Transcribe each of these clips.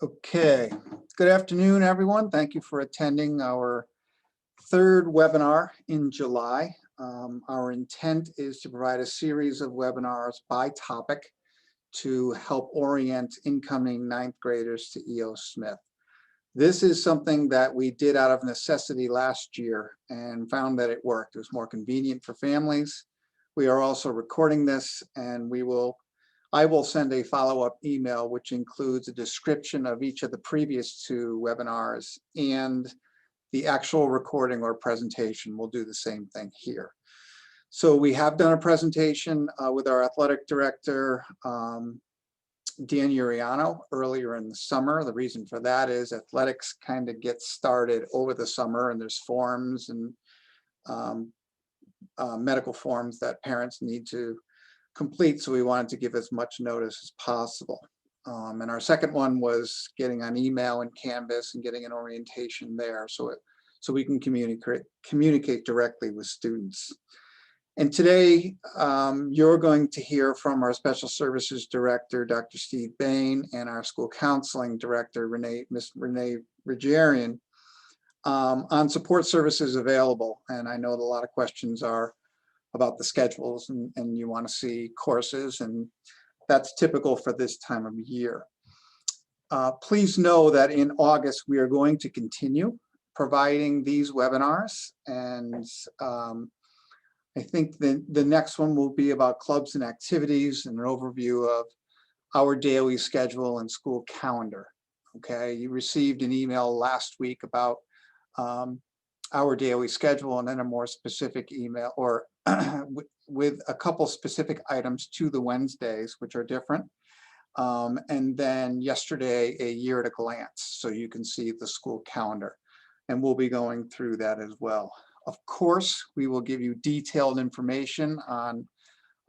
Okay, good afternoon, everyone. Thank you for attending our third webinar in July. Our intent is to provide a series of webinars by topic to help orient incoming ninth graders to EOS Smith. This is something that we did out of necessity last year and found that it worked. It was more convenient for families. We are also recording this, and I will send a follow-up email which includes a description of each of the previous two webinars and the actual recording or presentation. We'll do the same thing here. So we have done a presentation with our athletic director, Dan Uriano, earlier in the summer. The reason for that is athletics kind of gets started over the summer, and there's forms and medical forms that parents need to complete, so we wanted to give as much notice as possible. And our second one was getting on email and Canvas and getting an orientation there so we can communicate directly with students. And today you're going to hear from our Special Services Director, Dr. Steve Bain, and our School Counseling Director, Miss Renee Rogerian, on support services available. And I know that a lot of questions are about the schedules and you want to see courses, and that's typical for this time of year. Please know that in August we are going to continue providing these webinars, and I think the next one will be about clubs and activities and an overview of our daily schedule and school calendar. Okay, you received an email last week about our daily schedule, and then a more specific email or with a couple specific items to the Wednesdays, which are different. And then yesterday, a year at a glance, so you can see the school calendar. And we'll be going through that as well. Of course, we will give you detailed information on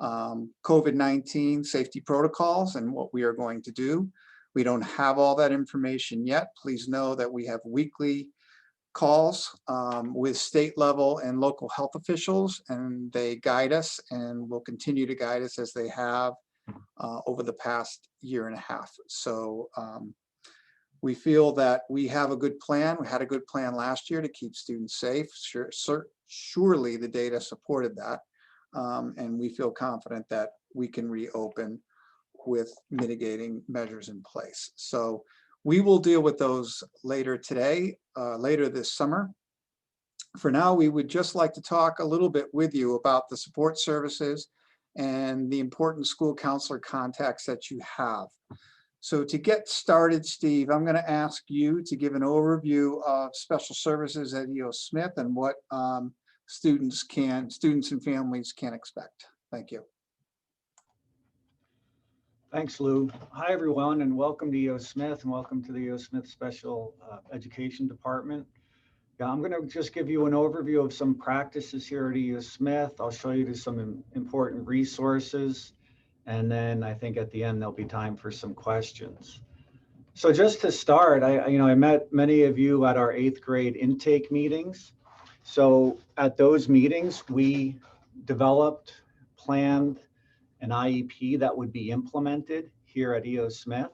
COVID-19 safety protocols and what we are going to do. We don't have all that information yet. Please know that we have weekly calls with state level and local health officials, and they guide us and will continue to guide us as they have over the past year and a half. So we feel that we have a good plan. We had a good plan last year to keep students safe. Surely the data supported that, and we feel confident that we can reopen with mitigating measures in place. So we will deal with those later today, later this summer. For now, we would just like to talk a little bit with you about the support services and the important school counselor contacts that you have. So to get started, Steve, I'm going to ask you to give an overview of special services at EOS Smith and what students and families can expect. Thank you. Thanks, Lou. Hi, everyone, and welcome to EOS Smith, and welcome to the EOS Smith Special Education Department. Yeah, I'm going to just give you an overview of some practices here at EOS Smith. I'll show you some important resources, and then I think at the end there'll be time for some questions. So just to start, I met many of you at our 8th grade intake meetings. So at those meetings, we developed, planned an IEP that would be implemented here at EOS Smith.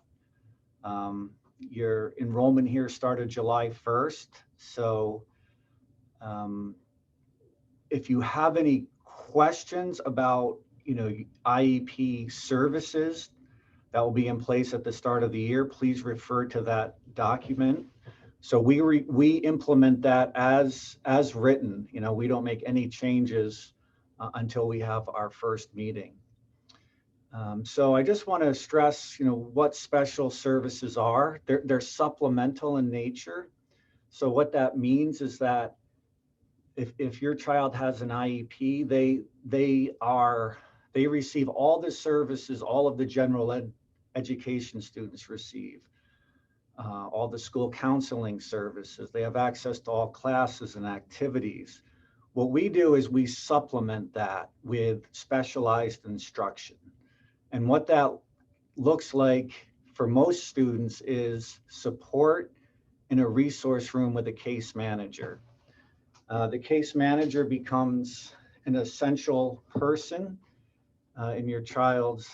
Your enrollment here started July 1st. So if you have any questions about IEP services that will be in place at the start of the year, please refer to that document. So we implement that as written. We don't make any changes until we have our first meeting. So I just want to stress, what special services are. They're supplemental in nature. So what that means is that if your child has an IEP, they receive all the services all of the general education students receive, all the school counseling services. They have access to all classes and activities. What we do is we supplement that with specialized instruction. And what that looks like for most students is support in a resource room with a case manager. The case manager becomes an essential person in your child's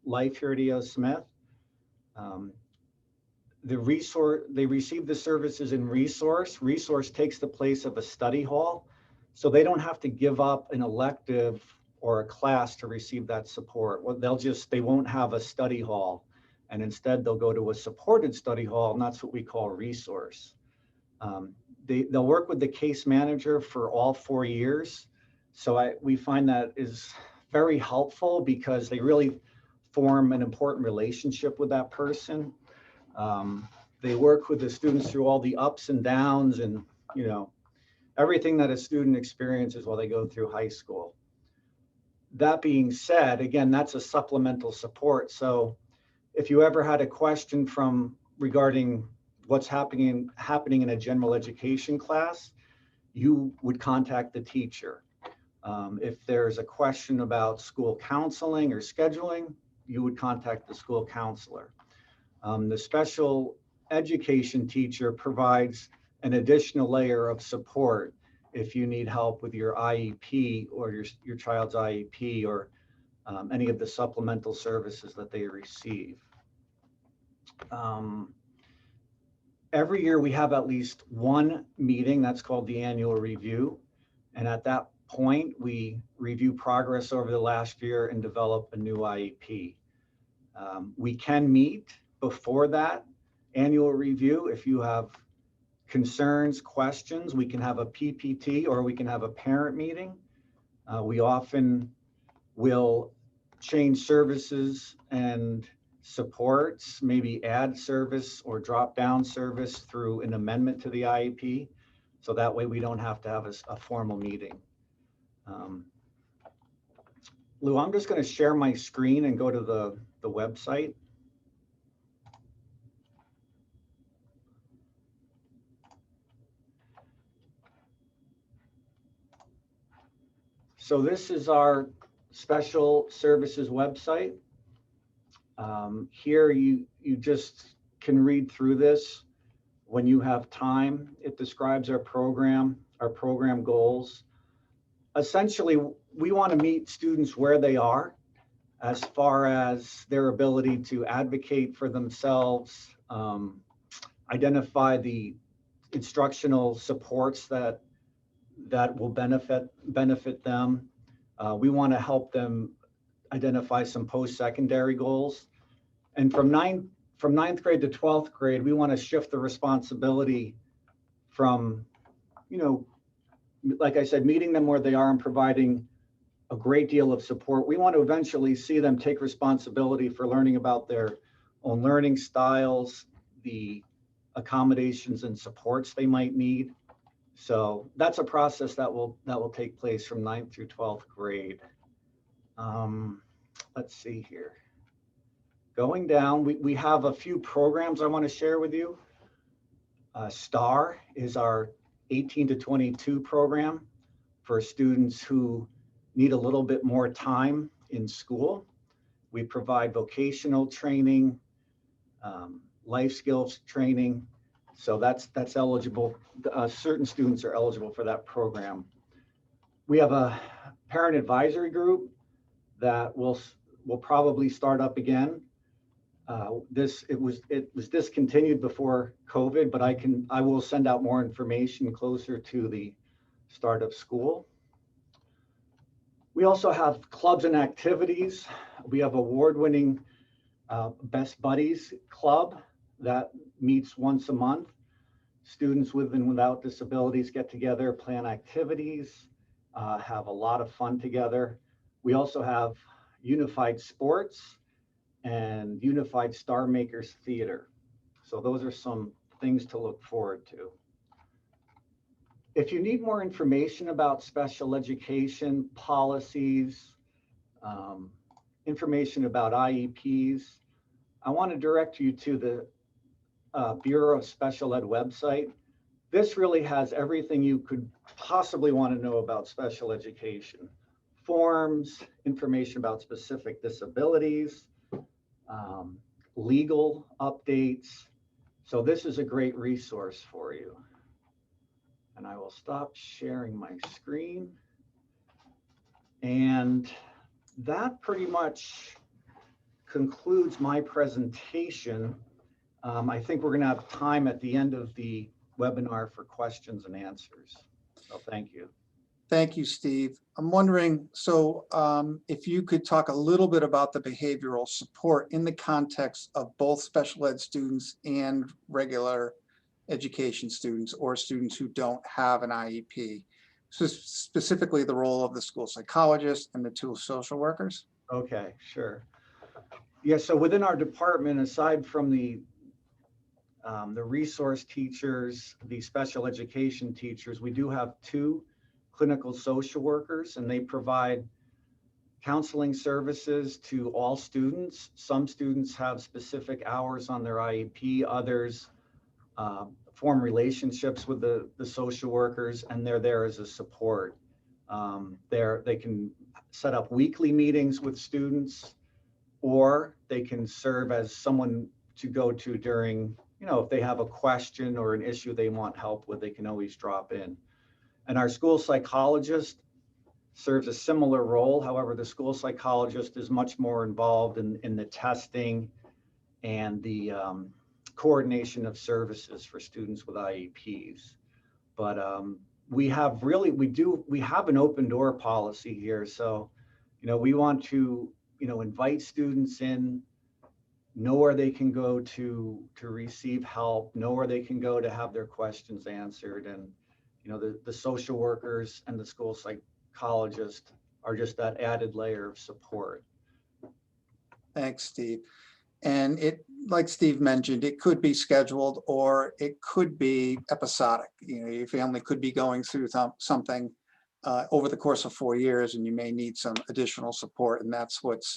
life here at EOS Smith. They receive the services in resource. Resource takes the place of a study hall. So they don't have to give up an elective or a class to receive that support. Well, they won't have a study hall, and instead they'll go to a supported study hall, and that's what we call resource. They'll work with the case manager for all 4 years. So we find that is very helpful because they really form an important relationship with that person. They work with the students through all the ups and downs and, everything that a student experiences while they go through high school. That being said, again, that's a supplemental support. So if you ever had a question regarding what's happening in a general education class, you would contact the teacher. If there's a question about school counseling or scheduling, you would contact the school counselor. The special education teacher provides an additional layer of support if you need help with your IEP or your child's IEP or any of the supplemental services that they receive. Every year we have at least one meeting that's called the annual review. And at that point, we review progress over the last year and develop a new IEP. We can meet before that annual review. If you have concerns, questions, we can have a PPT or we can have a parent meeting. We often will change services and supports, maybe add service or drop down service through an amendment to the IEP. So that way we don't have to have a formal meeting. Lou, I'm just going to share my screen and go to the website. So this is our special services website. Here you just can read through this when you have time. It describes our program goals. Essentially, we want to meet students where they are as far as their ability to advocate for themselves, identify the instructional supports that will benefit them. We want to help them identify some post-secondary goals. And from ninth grade to 12th grade, we want to shift the responsibility from, like I said, meeting them where they are and providing a great deal of support. We want to eventually see them take responsibility for learning about their own learning styles, the accommodations and supports they might need. So that's a process that will take place from 9th through 12th grade. Let's see here. Going down, we have a few programs I want to share with you. STAR is our 18 to 22 program for students who need a little bit more time in school. We provide vocational training, life skills training. So that's eligible. Certain students are eligible for that program. We have a parent advisory group that will probably start up again. It was discontinued before COVID, but I will send out more information closer to the start of school. We also have clubs and activities. We have award-winning Best Buddies Club that meets once a month. Students with and without disabilities get together, plan activities, have a lot of fun together. We also have Unified Sports and Unified Star Makers Theater. So those are some things to look forward to. If you need more information about special education policies, information about IEPs, I want to direct you to the Bureau of Special Ed website. This really has everything you could possibly want to know about special education. Forms, information about specific disabilities, legal updates. So this is a great resource for you. And I will stop sharing my screen. And that pretty much concludes my presentation. I think we're going to have time at the end of the webinar for questions and answers. So thank you. Thank you, Steve. I'm wondering, so if you could talk a little bit about the behavioral support in the context of both special ed students and regular education students or students who don't have an IEP. So specifically the role of the school psychologist and the two social workers. Okay, sure. Yeah, so within our department, aside from the resource teachers, the special education teachers, we do have two clinical social workers, and they provide counseling services to all students. Some students have specific hours on their IEP, others form relationships with the social workers, and they're there as a support. They can set up weekly meetings with students, or they can serve as someone to go to during, if they have a question or an issue they want help with, they can always drop in. And our school psychologist serves a similar role. However, the school psychologist is much more involved in the testing and the coordination of services for students with IEPs. But we have an open door policy here. So, we want to, invite students in, know where they can go to receive help, know where they can go to have their questions answered. And, the social workers and the school psychologist are just that added layer of support. Thanks, Steve. And it, like Steve mentioned, it could be scheduled or it could be episodic. Your family could be going through something over the course of 4 years, and you may need some additional support. And that's what's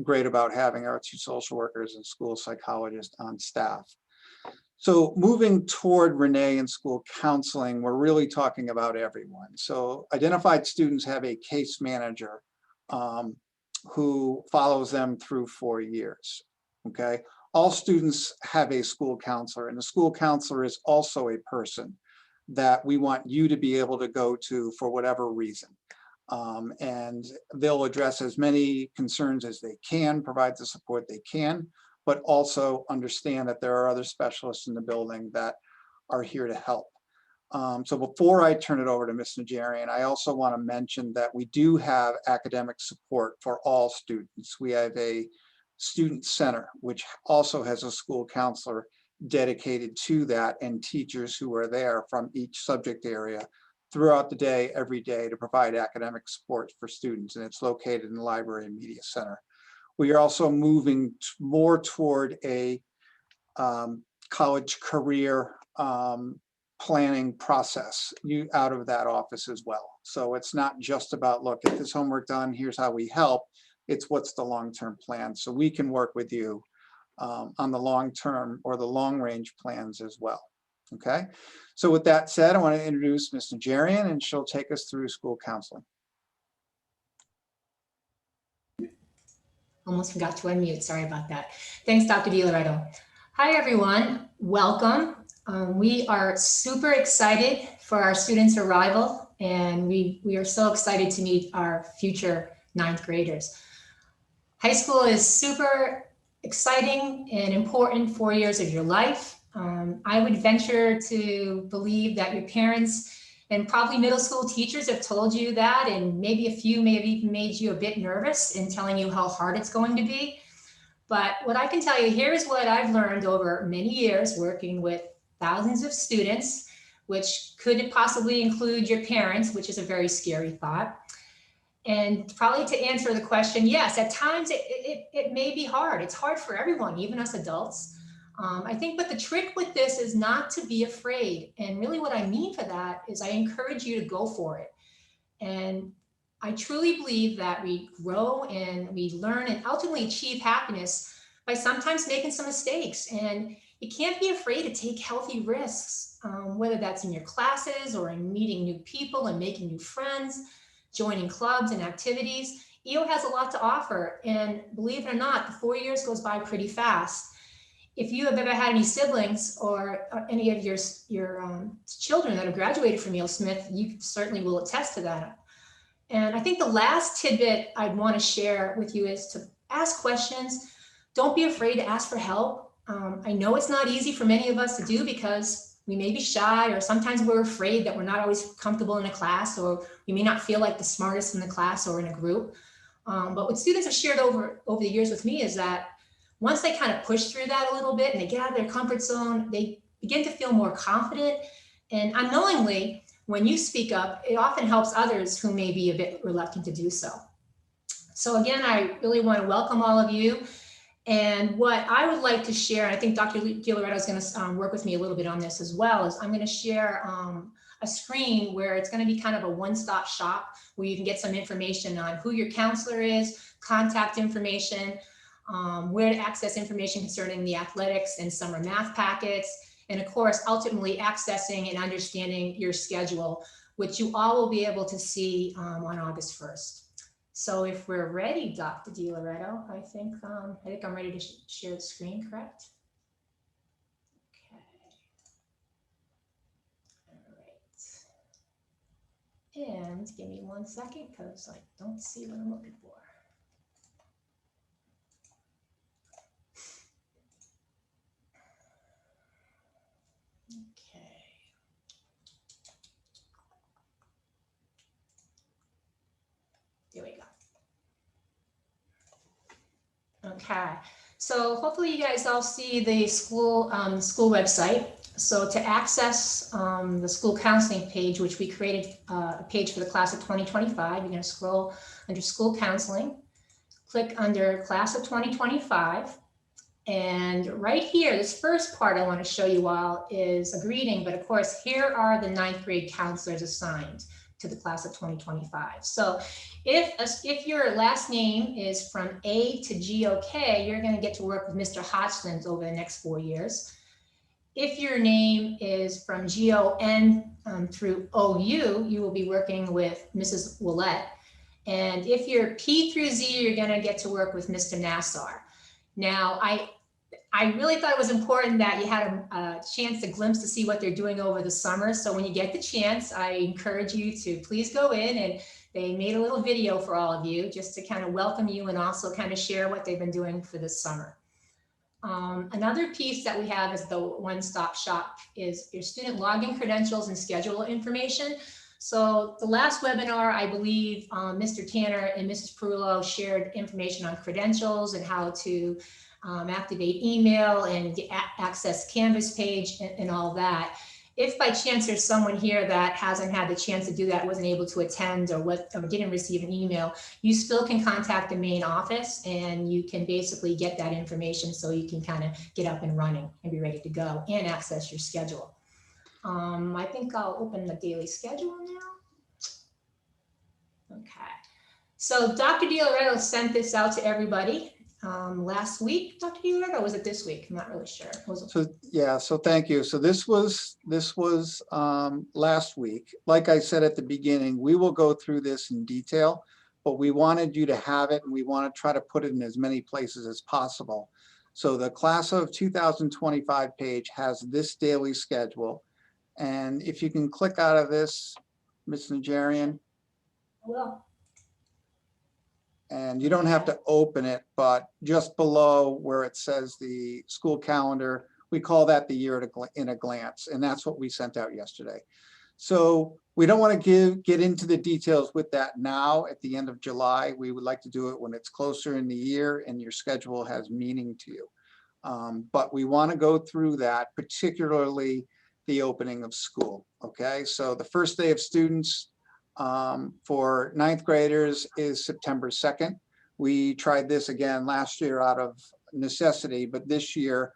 great about having our two social workers and school psychologists on staff. So moving toward Renee and school counseling, we're really talking about everyone. So identified students have a case manager who follows them through 4 years, okay? All students have a school counselor, and the school counselor is also a person that we want you to be able to go to for whatever reason. And they'll address as many concerns as they can, provide the support they can, but also understand that there are other specialists in the building that are here to help. So before I turn it over to Ms. Najarian, I also want to mention that we do have academic support for all students. We have a student center, which also has a school counselor dedicated to that, and teachers who are there from each subject area throughout the day, every day, to provide academic support for students. And it's located in the Library and Media Center. We are also moving more toward a college career planning process out of that office as well. So it's not just about, look, get this homework done, here's how we help. It's what's the long-term plan. So we can work with you on the long-term or the long-range plans as well. Okay. So with that said, I want to introduce Ms. Najarian, and she'll take us through school counseling. Almost forgot to unmute. Sorry about that. Thanks, Dr. DiLoretto. Hi, everyone. Welcome. We are super excited for our students' arrival, and we are so excited to meet our future 9th graders. High school is super exciting and important 4 years of your life. I would venture to believe that your parents and probably middle school teachers have told you that, and maybe a few may have even made you a bit nervous in telling you how hard it's going to be. But what I can tell you, here's what I've learned over many years working with thousands of students, which could possibly include your parents, which is a very scary thought. And probably to answer the question, yes, at times it may be hard. It's hard for everyone, even us adults. I think, but the trick with this is not to be afraid. And really what I mean for that is I encourage you to go for it. And I truly believe that we grow and we learn and ultimately achieve happiness by sometimes making some mistakes. And you can't be afraid to take healthy risks, whether that's in your classes or in meeting new people and making new friends, joining clubs and activities. EO has a lot to offer. And believe it or not, the 4 years goes by pretty fast. If you have ever had any siblings or any of your children that have graduated from EO Smith, you certainly will attest to that. And I think the last tidbit I'd want to share with you is to ask questions. Don't be afraid to ask for help. I know it's not easy for many of us to do because we may be shy, or sometimes we're afraid that we're not always comfortable in a class, or we may not feel like the smartest in the class or in a group. But what students have shared over the years with me is that once they kind of push through that a little bit and they get out of their comfort zone, they begin to feel more confident. And unknowingly, when you speak up, it often helps others who may be a bit reluctant to do so. So again, I really want to welcome all of you. And what I would like to share, and I think Dr. DiLoretto is going to work with me a little bit on this as well, is I'm going to share a screen where it's going to be kind of a one-stop shop where you can get some information on who your counselor is, contact information, where to access information concerning the athletics and summer math packets, and of course, ultimately accessing and understanding your schedule, which you all will be able to see on August 1st. So if we're ready, Dr. DiLoretto, I think I'm ready to share the screen, correct? Okay. All right. And give me 1 second because I don't see what I'm looking for. Okay. There we go. Okay, so hopefully you guys all see the school website. So to access the school counseling page, which we created a page for the class of 2025, you're going to scroll under school counseling, click under class of 2025. And right here, this first part I want to show you all is a greeting, but of course, here are the 9th grade counselors assigned to the class of 2025. So if your last name is from A to GOK, you're going to get to work with Mr. Hodgkins over the next 4 years. If your name is from GON through OU, you will be working with Mrs. Willette. And if you're P through Z, you're going to get to work with Mr. Nassar. Now, I really thought it was important that you had a chance, a glimpse to see what they're doing over the summer. So when you get the chance, I encourage you to please go in, and they made a little video for all of you just to kind of welcome you and also kind of share what they've been doing for this summer. Another piece that we have as the one-stop shop is your student login credentials and schedule information. So the last webinar, I believe Mr. Tanner and Mrs. Perullo shared information on credentials and how to activate email and access Canvas page and all that. If by chance there's someone here that hasn't had the chance to do that, wasn't able to attend, or didn't receive an email, you still can contact the main office and you can basically get that information so you can kind of get up and running and be ready to go and access your schedule. I think I'll open the daily schedule now. Okay, so Dr. DiLoretto sent this out to everybody last week. Dr. DiLoretto, or was it this week? I'm not really sure. So yeah, so thank you. So this was last week. Like I said at the beginning, we will go through this in detail, but we wanted you to have it, and we want to try to put it in as many places as possible. So the class of 2025 page has this daily schedule. And if you can click out of this, Ms. Najarian. Well, and you don't have to open it, but just below where it says the school calendar, we call that the year in a glance, and that's what we sent out yesterday. So we don't want to get into the details with that now at the end of July. We would like to do it when it's closer in the year and your schedule has meaning to you. But we want to go through that, particularly the opening of school. Okay, so the first day of students for 9th graders is September 2nd. We tried this again last year out of necessity, but this year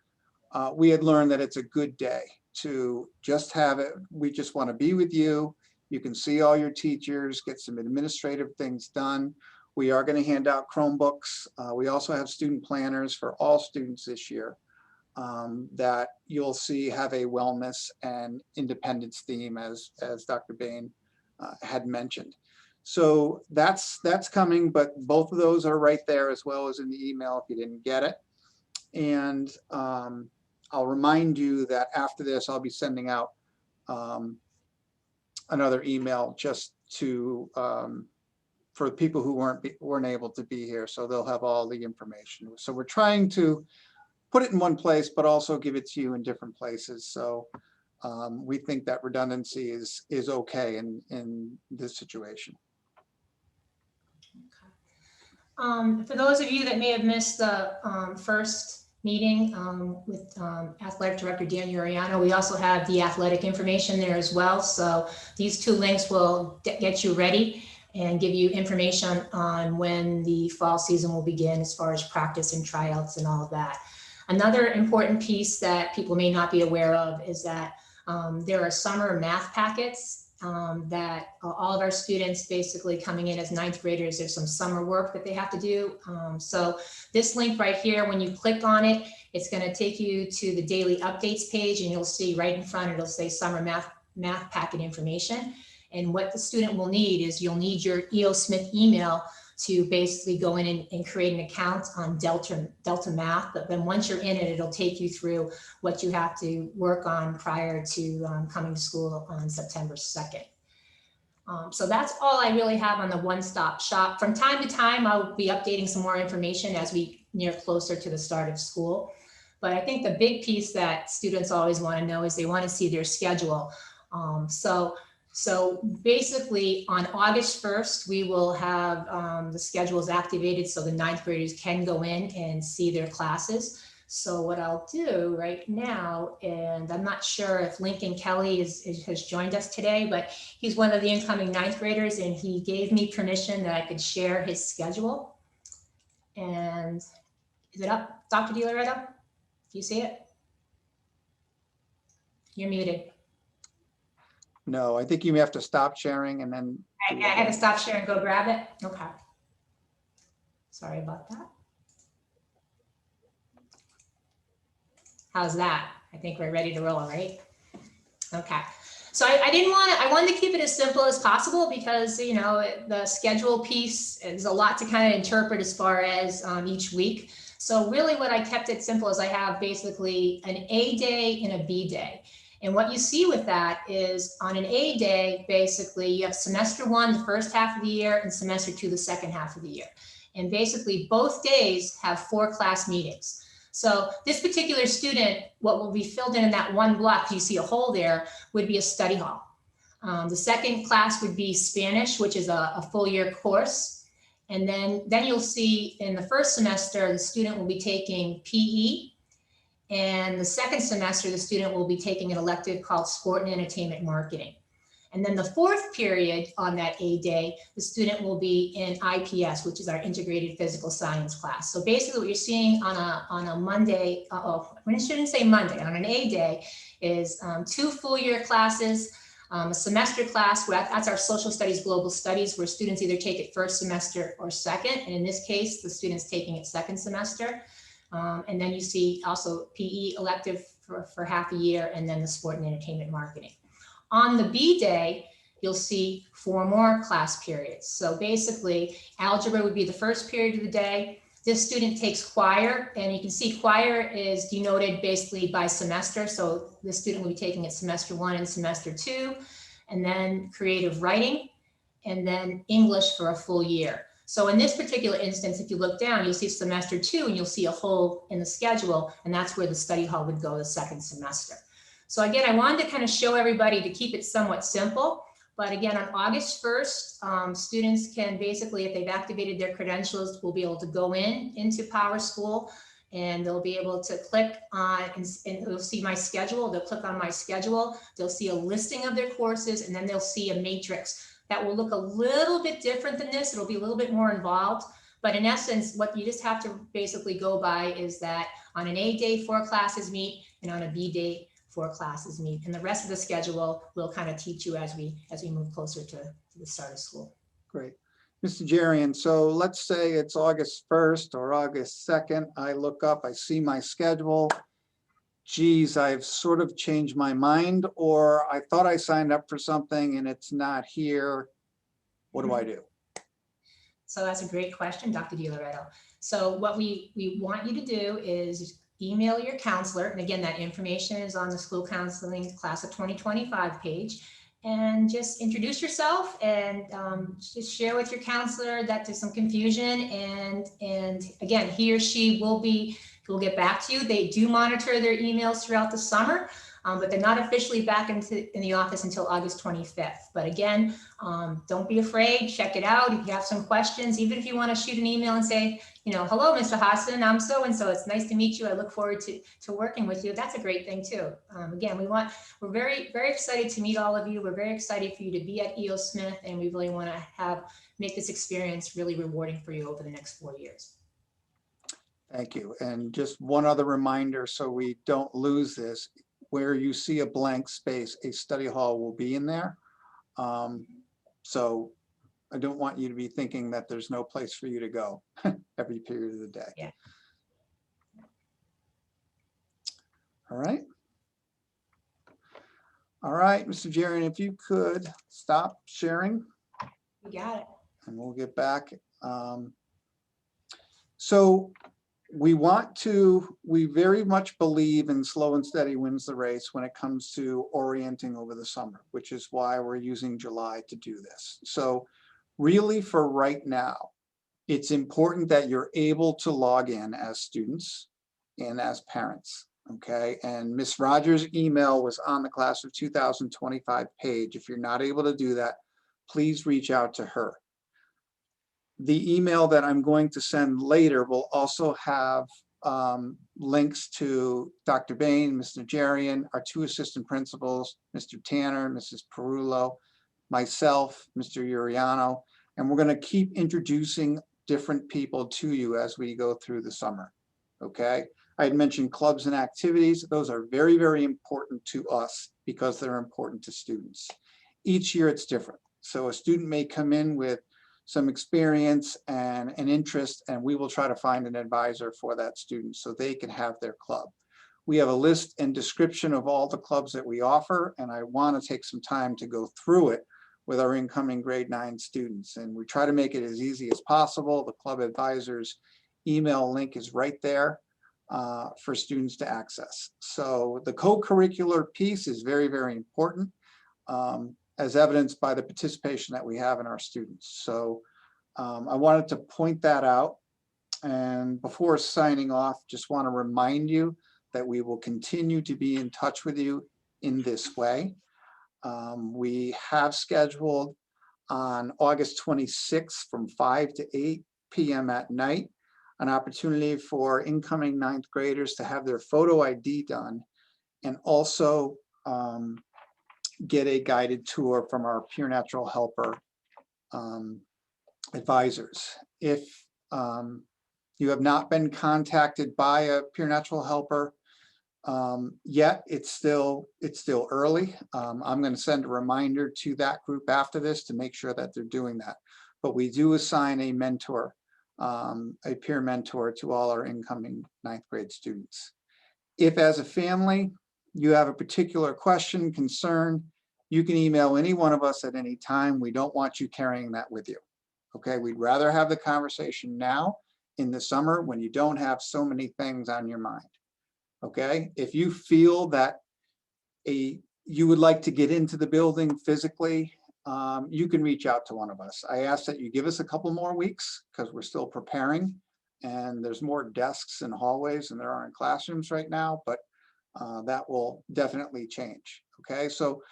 we had learned that it's a good day to just have it. We just want to be with you. You can see all your teachers, get some administrative things done. We are going to hand out Chromebooks. We also have student planners for all students this year that you'll see have a wellness and independence theme, as Dr. Bain had mentioned. So that's coming, but both of those are right there, as well as in the email if you didn't get it. And I'll remind you that after this, I'll be sending out another email just to for people who weren't able to be here, so they'll have all the information. So we're trying to put it in one place, but also give it to you in different places. So we think that redundancy is okay in this situation. For those of you that may have missed the first meeting with Athletic Director Dan Uriano, we also have the athletic information there as well. So these two links will get you ready and give you information on when the fall season will begin as far as practice and tryouts and all of that. Another important piece that people may not be aware of is that there are summer math packets that all of our students basically coming in as ninth graders, there's some summer work that they have to do. So this link right here, when you click on it, it's going to take you to the daily updates page, and you'll see right in front, it'll say summer math packet information. And what the student will need is you'll need your EOS Smith email to basically go in and create an account on Delta Math. But then once you're in it, it'll take you through what you have to work on prior to coming to school on September 2nd. So that's all I really have on the one-stop shop. From time to time, I'll be updating some more information as we near closer to the start of school. But I think the big piece that students always want to know is they want to see their schedule. So basically on August 1st, we will have the schedules activated so the ninth graders can go in and see their classes. So what I'll do right now, and I'm not sure if Lincoln Kelly has joined us today, but he's one of the incoming ninth graders, and he gave me permission that I could share his schedule. And is it up, Dr. DiLoretto? Do you see it? You're muted. No, I think you may have to stop sharing and then. I had to stop sharing, go grab it. Okay. Sorry about that. How's that? I think we're ready to roll, right? Okay. So I wanted to keep it as simple as possible because, you know, the schedule piece is a lot to kind of interpret as far as each week. So really what I kept it simple is I have basically an A day and a B day. And what you see with that is on an A day, basically you have semester one, the first half of the year, and semester two, the second half of the year. And basically both days have 4 class meetings. So this particular student, what will be filled in that one block, you see a hole there, would be a study hall. The second class would be Spanish, which is a full year course. And then you'll see in the first semester, the student will be taking PE. And the second semester, the student will be taking an elective called Sport and Entertainment Marketing. And then the fourth period on that A day, the student will be in IPS, which is our integrated physical science class. So basically what you're seeing on a Monday, when I shouldn't say Monday, on an A day is 2 full year classes, a semester class, that's our social studies, global studies, where students either take it first semester or second. And in this case, the student's taking it second semester. And then you see also PE elective for half a year, and then the sport and entertainment marketing. On the B day, you'll see 4 more class periods. So basically, algebra would be the first period of the day. This student takes choir, and you can see choir is denoted basically by semester. So this student will be taking it semester 1 and semester 2, and then creative writing, and then English for a full year. So in this particular instance, if you look down, you'll see semester 2, and you'll see a hole in the schedule, and that's where the study hall would go the second semester. So again, I wanted to kind of show everybody to keep it somewhat simple. But again, on August 1st, students can basically, if they've activated their credentials, will be able to go into Power School, and they'll be able to click on, and they'll see my schedule. They'll click on my schedule. They'll see a listing of their courses, and then they'll see a matrix that will look a little bit different than this. It'll be a little bit more involved. But in essence, what you just have to basically go by is that on an A day, 4 classes meet, and on a B day, 4 classes meet, and the rest of the schedule will kind of teach you as we move closer to the start of school. Great. Mr. Jarian, so let's say it's August 1st or August 2nd. I look up, I see my schedule. Geez, I've sort of changed my mind, or I thought I signed up for something and it's not here. What do I do? So that's a great question, Dr. DiLoretto. So what we want you to do is email your counselor. And again, that information is on the school counseling class of 2025 page. and just introduce yourself and just share with your counselor that there's some confusion. And again, he or she will get back to you. They do monitor their emails throughout the summer, but they're not officially back in the office until August 25th. But again, don't be afraid, check it out. If you have some questions, even if you want to shoot an email and say, hello, Mr. Hassan, I'm so-and-so. It's nice to meet you. I look forward to working with you. That's a great thing too. Again, we're very, very excited to meet all of you. We're very excited for you to be at EOS Smith, and we really want to make this experience really rewarding for you over the next 4 years. Thank you. And just one other reminder, so we don't lose this, where you see a blank space, a study hall will be in there. So I don't want you to be thinking that there's no place for you to go every period of the day. Yeah. All right. All right, Mr. Jarian, if you could stop sharing. You got it. And we'll get back. So we very much believe in slow and steady wins the race when it comes to orienting over the summer, which is why we're using July to do this. So really for right now, it's important that you're able to log in as students and as parents, okay? And Ms. Rogers' email was on the class of 2025 page. If you're not able to do that, please reach out to her. The email that I'm going to send later will also have links to Dr. Bain, Mr. Jarian, our 2 assistant principals, Mr. Tanner, Mrs. Perullo, myself, Mr. Uriano, and we're going to keep introducing different people to you as we go through the summer, okay? I had mentioned clubs and activities. Those are very, very important to us because they're important to students. Each year it's different. So a student may come in with some experience and an interest, and we will try to find an advisor for that student so they can have their club. We have a list and description of all the clubs that we offer, and I want to take some time to go through it with our incoming grade 9 students. And we try to make it as easy as possible. The club advisor's email link is right there for students to access. So the co-curricular piece is very, very important, as evidenced by the participation that we have in our students. So I wanted to point that out. And before signing off, just want to remind you that we will continue to be in touch with you in this way. We have scheduled on August 26th from 5 to 8 p.m. at night, an opportunity for incoming 9th graders to have their photo ID done and also get a guided tour from our peer natural helper advisors. If you have not been contacted by a peer natural helper yet, it's still early. I'm going to send a reminder to that group after this to make sure that they're doing that. But we do assign a mentor, a peer mentor to all our incoming 9th grade students. If as a family, you have a particular question, concern, you can email any one of us at any time. We don't want you carrying that with you. Okay, we'd rather have the conversation now in the summer when you don't have so many things on your mind. Okay, if you feel that you would like to get into the building physically, you can reach out to one of us. I ask that you give us a couple more weeks because we're still preparing and there's more desks and hallways than there are in classrooms right now, but that will definitely change. Okay, so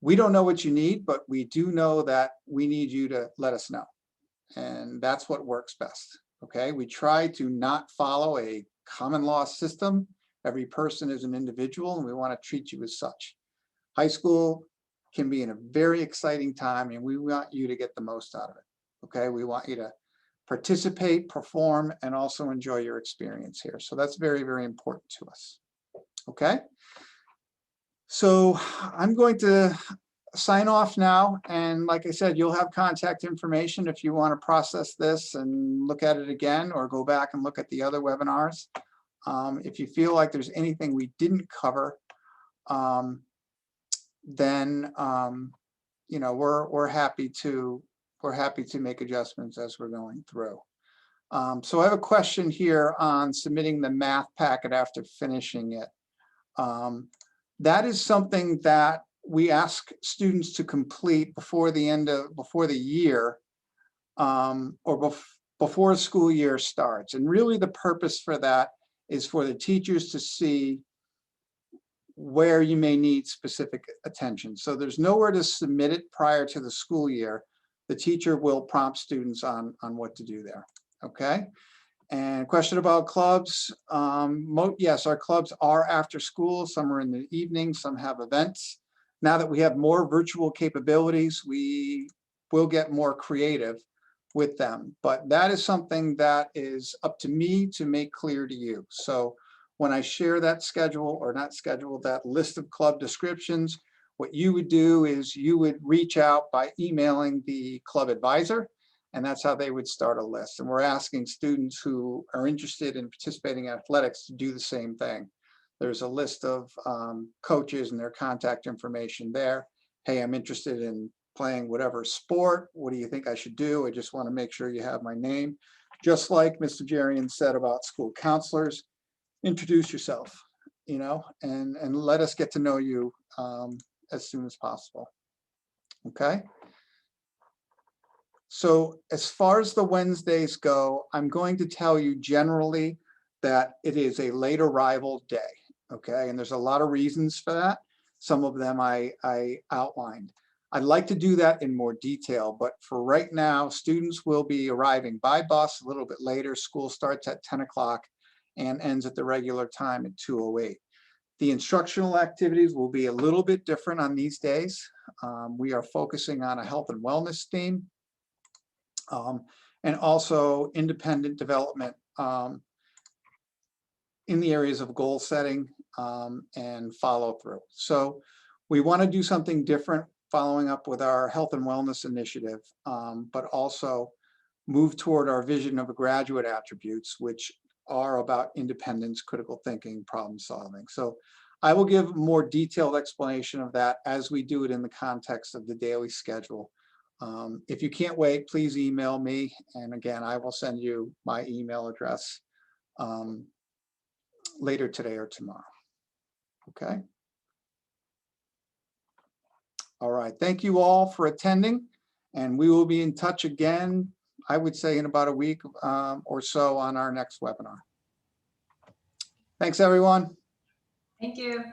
we don't know what you need, but we do know that we need you to let us know. And that's what works best. Okay, we try to not follow a common law system. Every person is an individual and we want to treat you as such. High school can be in a very exciting time and we want you to get the most out of it. Okay, we want you to participate, perform, and also enjoy your experience here. So that's very, very important to us. Okay, so I'm going to sign off now. And like I said, you'll have contact information if you want to process this and look at it again or go back and look at the other webinars. If you feel like there's anything we didn't cover, then you know, we're happy to make adjustments as we're going through. So I have a question here on submitting the math packet after finishing it. That is something that we ask students to complete before the year, or before the school year starts. And really the purpose for that is for the teachers to see where you may need specific attention. So there's nowhere to submit it prior to the school year. The teacher will prompt students on what to do there, okay? And question about clubs. Yes, our clubs are after school. Some are in the evening, some have events. Now that we have more virtual capabilities, we will get more creative with them. But that is something that is up to me to make clear to you. So when I share that schedule, or not schedule, that list of club descriptions, what you would do is you would reach out by emailing the club advisor, and that's how they would start a list. And we're asking students who are interested in participating in athletics to do the same thing. There's a list of coaches and their contact information there. Hey, I'm interested in playing whatever sport. What do you think I should do? I just want to make sure you have my name. Just like Mr. Jarian said about school counselors, introduce yourself, you know, and let us get to know you as soon as possible. Okay. So as far as the Wednesdays go, I'm going to tell you generally that it is a late arrival day. Okay. And there's a lot of reasons for that. Some of them I outlined. I'd like to do that in more detail, but for right now, students will be arriving by bus a little bit later. School starts at 10 o'clock and ends at the regular time at 2:08. The instructional activities will be a little bit different on these days. We are focusing on a health and wellness theme, and also independent development in the areas of goal setting and follow through. So we want to do something different following up with our health and wellness initiative, but also move toward our vision of graduate attributes, which are about independence, critical thinking, problem solving. So I will give more detailed explanation of that as we do it in the context of the daily schedule. If you can't wait, please email me. And again, I will send you my email address later today or tomorrow. Okay. All right. Thank you all for attending, and we will be in touch again, I would say in about a week or so on our next webinar. Thanks, everyone. Thank you.